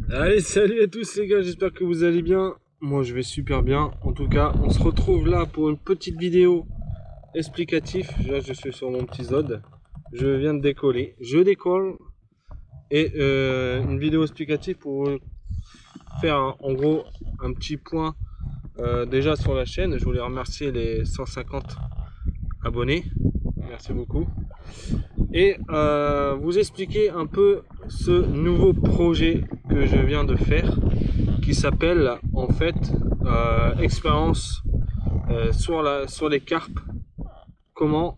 Allez, salut à tous les gars, j'espère que vous allez bien. Moi je vais super bien. En tout cas, on se retrouve là pour une petite vidéo explicative. Là, je suis sur mon petit Zod. Je viens de décoller. Je décolle. Et une vidéo explicative pour faire en gros un petit point déjà sur la chaîne. Je voulais remercier les 150 abonnés. Merci beaucoup. Et vous expliquer un peu ce nouveau projet que je viens de faire qui s'appelle en fait expérience sur les carpes, comment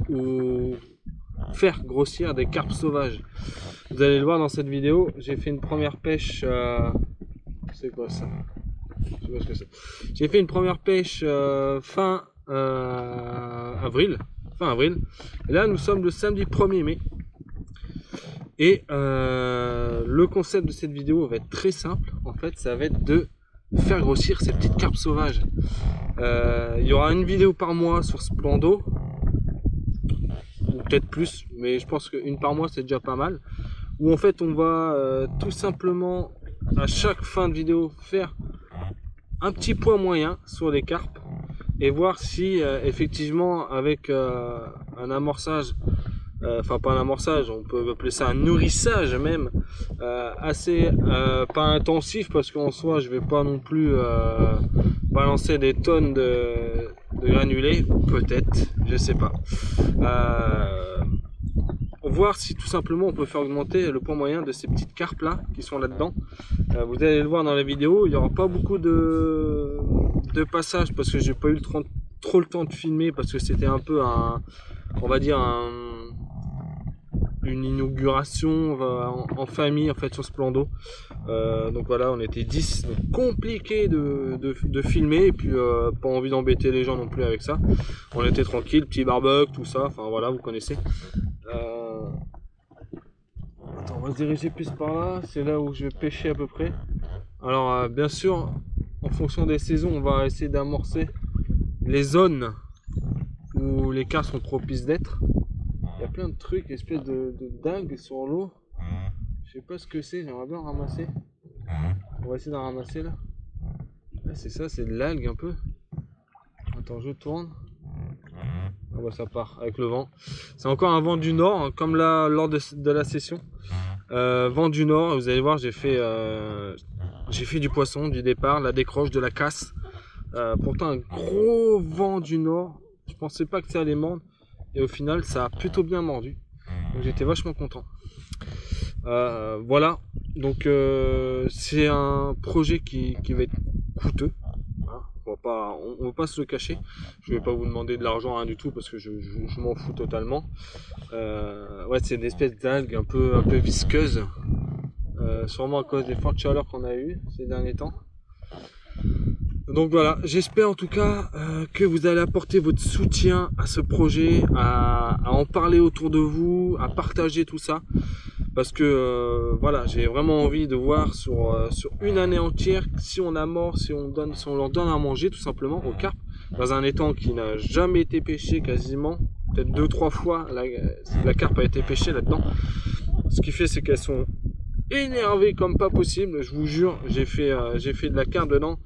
ou faire grossir des carpes sauvages. Vous allez le voir dans cette vidéo, j'ai fait une première pêche c'est quoi ça, je sais pas ce que c'est. J'ai fait une première pêche fin avril. Et là nous sommes le samedi 1er mai. Et le concept de cette vidéo va être très simple. En fait, ça va être de faire grossir ces petites carpes sauvages. Il y aura une vidéo par mois sur ce plan d'eau, ou peut-être plus, mais je pense qu'une par mois c'est déjà pas mal. Où en fait on va tout simplement à chaque fin de vidéo faire un petit point moyen sur les carpes et voir si effectivement avec un amorçage, enfin pas un amorçage, on peut appeler ça un nourrissage même, assez pas intensif, parce qu'en soi je vais pas non plus balancer des tonnes de granulés, peut-être, je sais pas. Voir si tout simplement on peut faire augmenter le poids moyen de ces petites carpes là qui sont là dedans. Vous allez le voir dans la vidéo, il n'y aura pas beaucoup de passages parce que j'ai pas eu trop le temps de filmer, parce que c'était un peu on va dire une inauguration en famille en fait sur ce plan d'eau. Donc voilà, on était 10, donc compliqué de filmer, et puis pas envie d'embêter les gens non plus avec ça. On était tranquille, petit barbecue, tout ça, enfin voilà, vous connaissez. Attends, on va se diriger plus par là, c'est là où je vais pêcher à peu près. Alors bien sûr, en fonction des saisons, on va essayer d'amorcer les zones où les carpes sont propices d'être. Il y a plein de trucs, espèce de dingue sur l'eau. Je sais pas ce que c'est, j'aimerais bien en ramasser. On va essayer d'en ramasser là. Là c'est ça, c'est de l'algue un peu. Attends, je tourne. Ah bah ça part avec le vent. C'est encore un vent du nord, hein, comme là lors de la session. Vent du nord, vous allez voir, j'ai fait du poisson, du départ, la décroche, de la casse. Pourtant un gros vent du nord. Je pensais pas que ça allait mordre. Et au final, ça a plutôt bien mordu. Donc j'étais vachement content. Voilà. Donc c'est un projet qui va être coûteux. Hein. On va pas se le cacher. Je vais pas vous demander de l'argent, rien du tout, parce que je m'en fous totalement. Ouais, c'est une espèce d'algue un peu visqueuse. Sûrement à cause des fortes chaleurs qu'on a eues ces derniers temps. Donc voilà, j'espère en tout cas que vous allez apporter votre soutien à ce projet, à en parler autour de vous, à partager tout ça. Parce que voilà, j'ai vraiment envie de voir sur une année entière, si on amorce, si on leur donne à manger tout simplement aux carpes, dans un étang qui n'a jamais été pêché quasiment, peut-être 2-3 fois la carpe a été pêchée là-dedans. Ce qui fait, c'est qu'elles sont énervées comme pas possible, je vous jure. J'ai fait de la carpe dedans.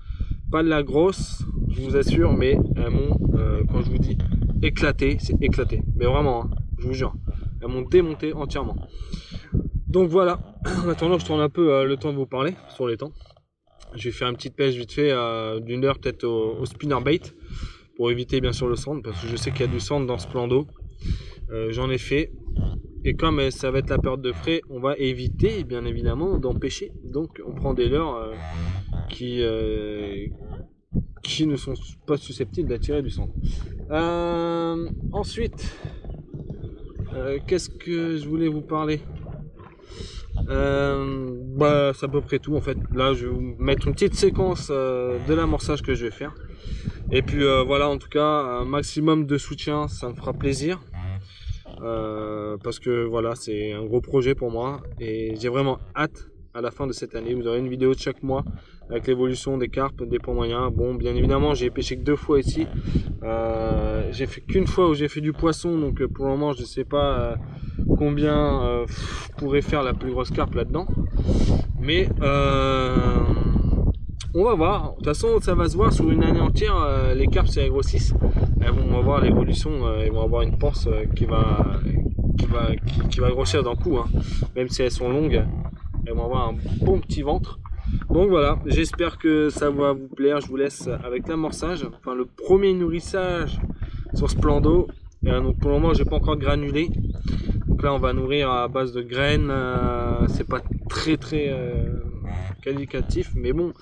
Pas de la grosse, je vous assure, mais elles m'ont, quand je vous dis éclaté, c'est éclaté. Mais vraiment, hein, je vous jure, elles m'ont démonté entièrement. Donc voilà, en attendant, je tourne un peu le temps de vous parler sur les temps. Je vais faire une petite pêche vite fait d'une heure peut-être au spinnerbait, pour éviter bien sûr le sand, parce que je sais qu'il y a du sand dans ce plan d'eau. J'en ai fait. Et comme ça va être la période de frais, on va éviter bien évidemment d'en pêcher. Donc on prend des leurres qui ne sont pas susceptibles d'attirer du sang. Ensuite, qu'est-ce que je voulais vous parler? Bah, c'est à peu près tout en fait. Là, je vais vous mettre une petite séquence de l'amorçage que je vais faire. Et puis voilà, en tout cas, un maximum de soutien, ça me fera plaisir. Parce que voilà, c'est un gros projet pour moi et j'ai vraiment hâte. À la fin de cette année, vous aurez une vidéo de chaque mois avec l'évolution des carpes, des points moyens. Bon, bien évidemment, j'ai pêché que 2 fois ici. J'ai fait qu'une fois où j'ai fait du poisson, donc pour le moment, je sais pas combien pourrait faire la plus grosse carpe là-dedans. Mais on va voir. De toute façon, ça va se voir sur une année entière. Les carpes, si elles grossissent, on va voir l'évolution. Elles vont avoir une panse qui va grossir d'un coup. Hein. Même si elles sont longues, elles vont avoir un bon petit ventre. Donc voilà, j'espère que ça va vous plaire. Je vous laisse avec l'amorçage, enfin le premier nourrissage sur ce plan d'eau. Donc pour le moment, j'ai pas encore granulé. Donc là, on va nourrir à base de graines. C'est pas très qualitatif, mais bon,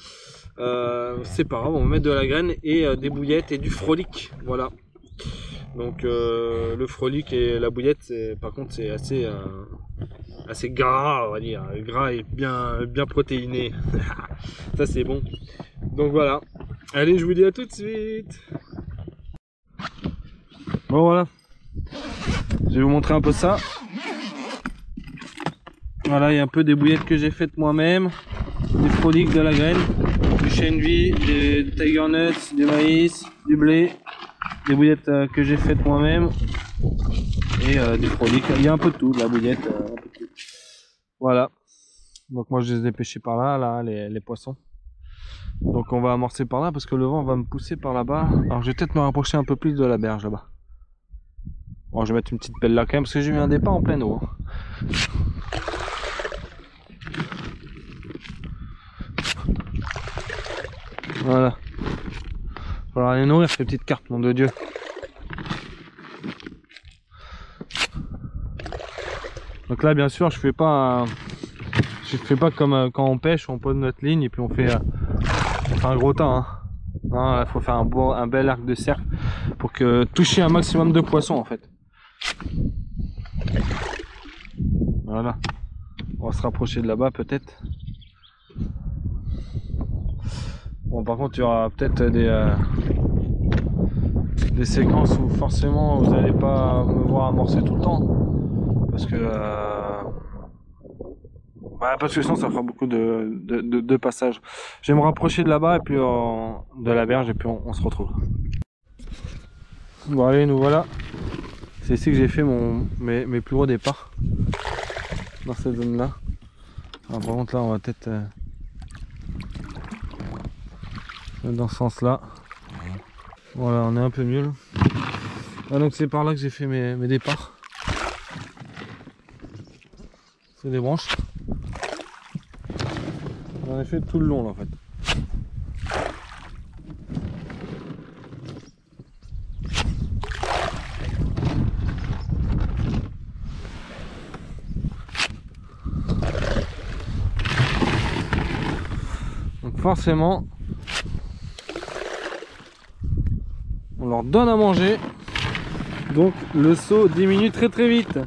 c'est pas grave. On va mettre de la graine et des bouillettes et du frolic. Voilà. Donc le frolic et la bouillette, par contre, c'est assez gras, on va dire, gras et bien protéiné. Ça c'est bon. Donc voilà. Allez, je vous dis à tout de suite. Bon voilà. Je vais vous montrer un peu ça. Voilà, il y a un peu des bouillettes que j'ai faites moi-même, des frolics, de la graine, du chêne vie, des tiger nuts, du maïs, du blé, des bouillettes que j'ai faites moi-même et des frolics. Il y a un peu de tout, de la bouillette. Un peu de tout. Voilà. Donc moi je les ai pêchés par là, les poissons. Donc on va amorcer par là parce que le vent va me pousser par là-bas. Alors je vais peut-être me rapprocher un peu plus de la berge là-bas. Bon, je vais mettre une petite pelle là quand même parce que j'ai mis un départ en pleine eau. Voilà. Il va falloir aller nourrir ces petites carpes, nom de Dieu. Donc là bien sûr je fais pas comme quand on pêche, on pose notre ligne et puis on fait un gros tas. Hein. Non, il faut faire un bel arc de cercle pour que toucher un maximum de poissons en fait. Voilà. On va se rapprocher de là-bas peut-être. Bon par contre il y aura peut-être des séquences où forcément vous n'allez pas me voir amorcer tout le temps. Parce que sinon ça fera beaucoup de passages. Je vais me rapprocher de là-bas et puis de la berge et puis on se retrouve. Bon allez, nous voilà. C'est ici que j'ai fait mes plus gros départs. Dans cette zone là. Alors, par contre là on va peut-être dans ce sens là. Voilà, on est un peu mieux là. Ah, donc c'est par là que j'ai fait mes départs. C'est des branches. J'en ai fait tout le long là en fait. Donc forcément, on leur donne à manger. Donc le seau diminue très vite.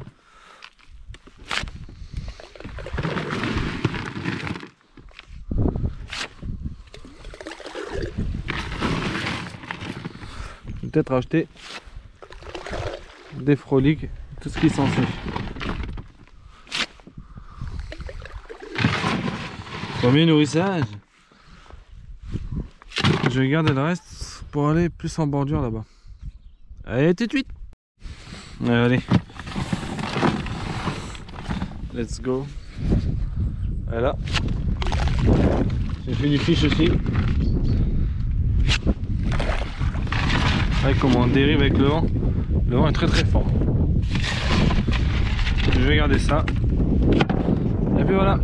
Peut-être acheter des frolics, tout ce qui s'ensuit. Premier nourrissage. Je vais garder le reste pour aller plus en bordure là-bas. Allez, tout de suite. Allez. Let's go. Voilà. J'ai fait du fish aussi. Avec comment on dérive avec le vent. Le vent est très fort. Je vais garder ça. Et puis voilà.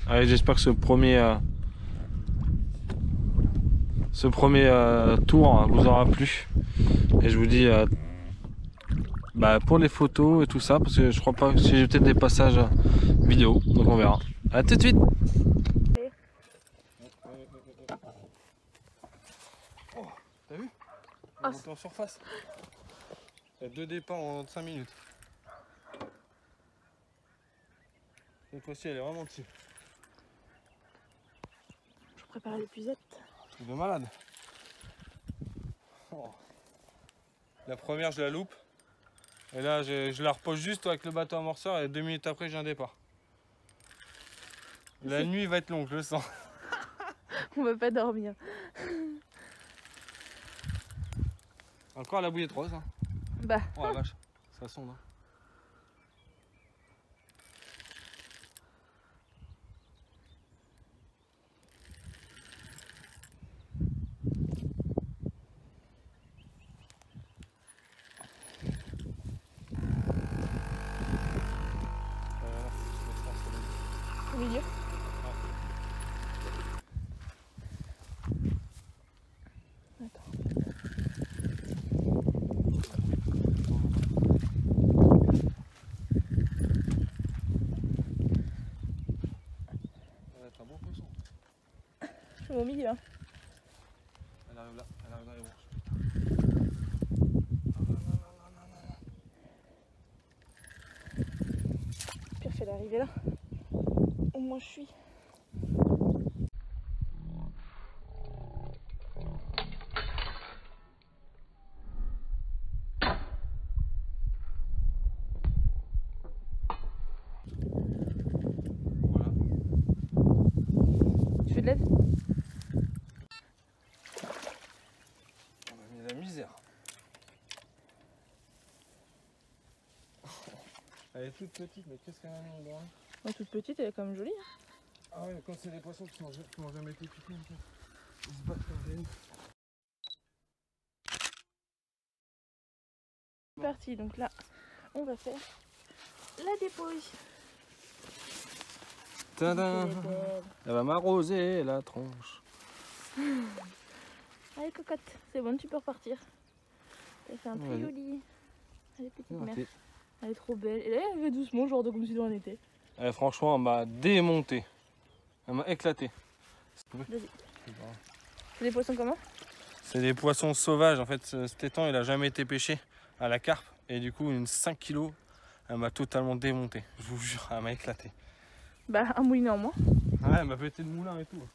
Allez, j'espère que ce premier tour vous aura plu. Et je vous dis pour les photos et tout ça, parce que je crois pas que j'ai peut-être des passages vidéo, donc on verra. A tout de suite. Oh, t'as vu? On est en surface. Il y a 2 départs en 5 minutes. Cette fois-ci elle est vraiment dessus. Je prépare l'épuisette. C'est de malade. Oh. La première je la loupe. Et là je la repose juste avec le bateau amorceur et 2 minutes après j'ai un départ. La nuit va être longue, je le sens. On va pas dormir. Encore la bouillette rose. Hein. Bah. Oh la vache, ça sonde. Hein. au milieu. Attends. Ça va être un bon poisson. Je suis au milieu. Hein. Elle arrive là, dans les branches. Pire fait d'arriver là. Au moins je suis. Voilà. Tu fais de l'aide? On a mis la misère. Elle est toute petite, mais qu'est-ce qu'elle a mis en grand? Ouais, toute petite, elle est quand même jolie. Hein. Ah ouais, quand c'est des poissons qui n'ont jamais été piqués, en fait. Ils se battent comme des... C'est parti, donc là, on va faire la dépose. Tadam! Elle est belle. Elle va m'arroser la tronche. Allez cocotte, c'est bon, tu peux repartir. Elle fait un très Allez. joli. Allez petite C'est mère. raté. Elle est trop belle. Et là elle fait doucement, genre comme si de rien n'était. Franchement, elle m'a démonté. Elle m'a éclaté. Vas-y. C'est des poissons comment? C'est des poissons sauvages. En fait, cet étang, il a jamais été pêché à la carpe. Et du coup, une 5 kg, elle m'a totalement démonté. Je vous jure, elle m'a éclaté. Bah un moulinet en moins. Ouais, elle m'a pété le moulin et tout.